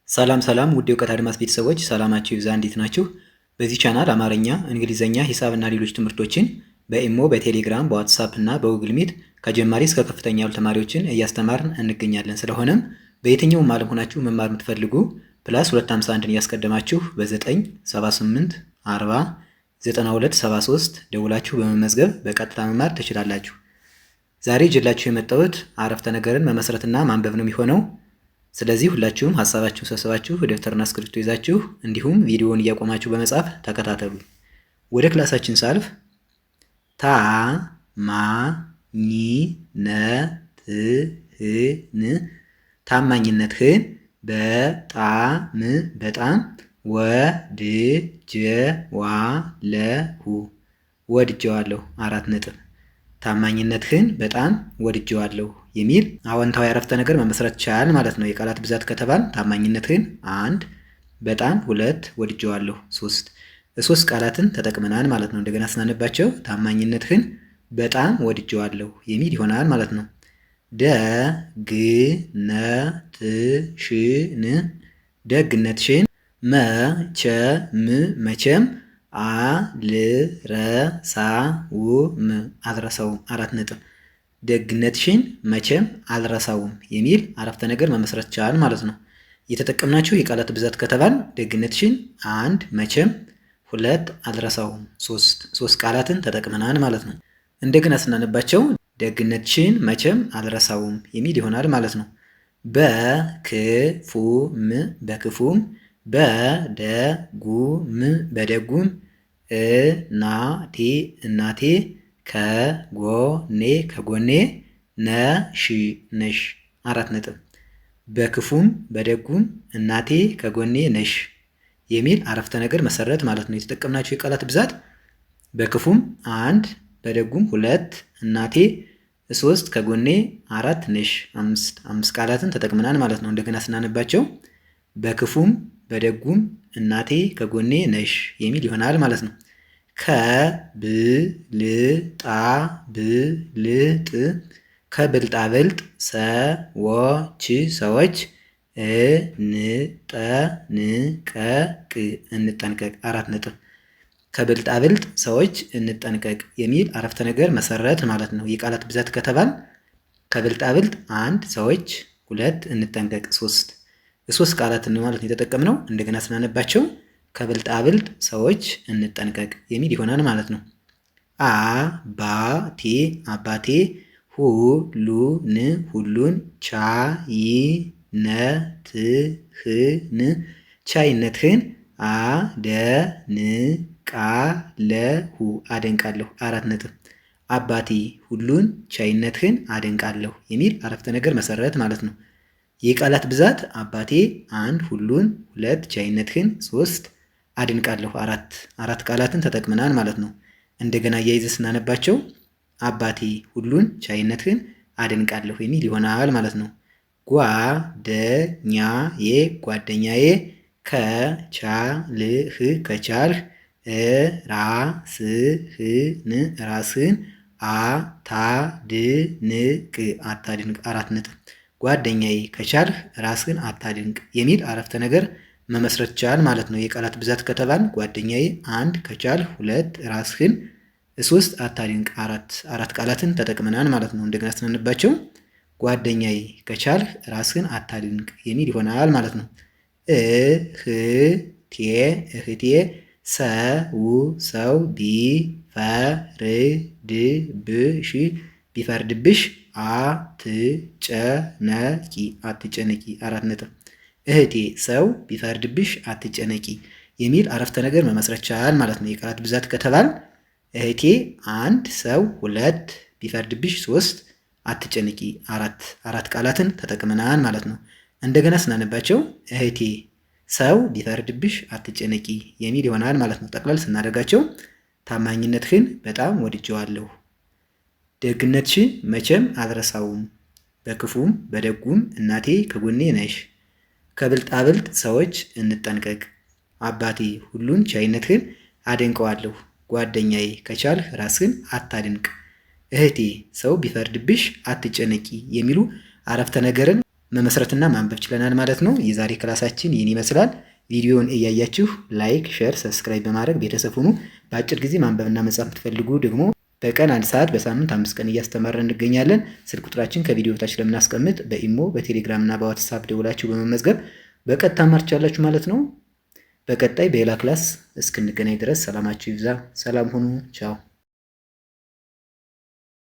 ሰላም ሰላም ውድ የእውቀት አድማስ ቤተሰቦች ሰላማችሁ ይብዛ። እንዴት ናችሁ? በዚህ ቻናል አማርኛ፣ እንግሊዘኛ፣ ሂሳብ እና ሌሎች ትምህርቶችን በኢሞ፣ በቴሌግራም፣ በዋትሳፕ እና በጉግል ሚት ከጀማሪ እስከ ከፍተኛ ያሉ ተማሪዎችን እያስተማርን እንገኛለን። ስለሆነም በየትኛውም ዓለም ሆናችሁ መማር የምትፈልጉ ፕላስ 251ን እያስቀደማችሁ በ978 40 92 73 ደውላችሁ በመመዝገብ በቀጥታ መማር ትችላላችሁ። ዛሬ ይዤላችሁ የመጣሁት አረፍተ ነገርን መመስረትና ማንበብ ነው የሚሆነው። ስለዚህ ሁላችሁም ሀሳባችሁን ሰብስባችሁ ደብተርና እስክሪብቶ ይዛችሁ እንዲሁም ቪዲዮውን እያቆማችሁ በመጻፍ ተከታተሉ። ወደ ክላሳችን ሳልፍ ታማኝነትህን በጣም ወድጄዋለሁ። 4 ነጥብ። ታማኝነትህን በጣም ወድጄዋለሁ የሚል አዎንታዊ አረፍተ ነገር መመስረት ቻል ማለት ነው። የቃላት ብዛት ከተባል ታማኝነትህን 1፣ በጣም 2፣ ወድጄዋለሁ 3። 3 ቃላትን ተጠቅመናል ማለት ነው። እንደገና ስናነባቸው ታማኝነትህን በጣም ወድጄዋለሁ የሚል ይሆናል ማለት ነው። ደግነትሽን መቼም አልረሳውም 4 ነጥብ። ደግነትሽን መቼም አልረሳውም የሚል አረፍተ ነገር መመስረት ቻል ማለት ነው። የተጠቀምናቸው የቃላት ብዛት ከተባል ደግነትሽን 1፣ መቼም 2፣ አልረሳውም 3 ቃላትን ተጠቅመናል ማለት ነው። እንደገና ስናነባቸው ደግነትሽን መቼም አልረሳውም የሚል ይሆናል ማለት ነው። በክፉም በደጉም እናቴ ከጎኔ ነሽ 4 ነጥብ። በክፉም በደጉም እናቴ ከጎኔ ነሽ የሚል አረፍተ ነገር መሰረት ማለት ነው። የተጠቀምናቸው የቃላት ብዛት በክፉም 1፣ በደጉም 2፣ እናቴ 3፣ ከጎኔ 4 ነሽ 5 ቃላትን ተጠቅመናል ማለት ነው። እንደገና ስናነባቸው በክፉም በደጉም እናቴ ከጎኔ ነሽ የሚል ይሆናል ማለት ነው። ከብልጣብልጥ ሰዎች እንጠንቀቅ 4 ነጥብ። ከብልጣብልጥ ሰዎች እንጠንቀቅ የሚል አረፍተ ነገር መሰረት ማለት ነው። የቃላት ብዛት ከተባል ከብልጣብልጥ 1፣ ሰዎች 2፣ እንጠንቀቅ 3 ቃላትን ማለት ነው የተጠቀምነው። እንደገና ስናነባቸው ከብልጣብልጥ ሰዎች እንጠንቀቅ የሚል ይሆናል ማለት ነው። አባቴ ሁሉን ቻይነትህን አደንቃለሁ 4 ነጥብ። አባቴ ሁሉን ቻይነትህን አደንቃለሁ የሚል አረፍተ ነገር መሰረት ማለት ነው። የቃላት ብዛት አባቴ 1፣ ሁሉን 2፣ ቻይነትህን 3፣ አድንቃለሁ 4 ቃላትን ተጠቅመናል ማለት ነው። እንደገና እያይዘ ስናነባቸው አባቴ ሁሉን ቻይነትህን አድንቃለሁ የሚል ይሆናል ማለት ነው። ጓደኛዬ ከቻልህ ራስህን አታድንቅ 4 ነጥብ። ጓደኛዬ ከቻልህ ራስህን አታድንቅ የሚል አረፍተ ነገር መመስረት ቻል ማለት ነው። የቃላት ብዛት ከተባል ጓደኛዬ 1፣ ከቻልህ 2፣ ራስህን 3፣ አታድንቅ 4 ቃላትን ተጠቅመናል ማለት ነው። እንደገና ስናነባቸው ጓደኛዬ ከቻልህ ራስህን አታድንቅ የሚል ይሆናል ማለት ነው። እህቴ ሰው ቢፈርድብሽ አትጨነቂ 4 ነጥብ። እህቴ ሰው ቢፈርድብሽ አትጨነቂ የሚል አረፍተ ነገር መመስረት ቻል ማለት ነው። የቃላት ብዛት ከተባል እህቴ 1፣ ሰው 2፣ ቢፈርድብሽ 3፣ አትጨነቂ 4 ቃላትን ተጠቅመናል ማለት ነው። እንደገና ስናነባቸው እህቴ ሰው ቢፈርድብሽ አትጨነቂ የሚል ይሆናል ማለት ነው። ጠቅላል ስናደርጋቸው ታማኝነትህን በጣም ወድጄዋለሁ። ደግነትሽን መቼም አልረሳውም። በክፉም በደጉም እናቴ ከጎኔ ነሽ። ከብልጣብልጥ ሰዎች እንጠንቀቅ። አባቴ ሁሉን ቻይነትህን አደንቀዋለሁ። ጓደኛዬ ከቻልህ ራስህን አታድንቅ። እህቴ ሰው ቢፈርድብሽ አትጨነቂ የሚሉ አረፍተ ነገርን መመስረትና ማንበብ ችለናል ማለት ነው። የዛሬ ክላሳችን ይህን ይመስላል። ቪዲዮውን እያያችሁ ላይክ፣ ሼር፣ ሰብስክራይብ በማድረግ ቤተሰብ ሁኑ። በአጭር ጊዜ ማንበብና መጻፍ የምትፈልጉ ደግሞ በቀን 1 ሰዓት በሳምንት 5 ቀን እያስተማረን እንገኛለን። ስልክ ቁጥራችን ከቪዲዮ ታች ስለምናስቀምጥ በኢሞ በቴሌግራም እና በዋትሳፕ ደውላችሁ በመመዝገብ በቀጥታ ማርቻላችሁ ማለት ነው። በቀጣይ በሌላ ክላስ እስክንገናኝ ድረስ ሰላማችሁ ይብዛ። ሰላም ሁኑ። ቻው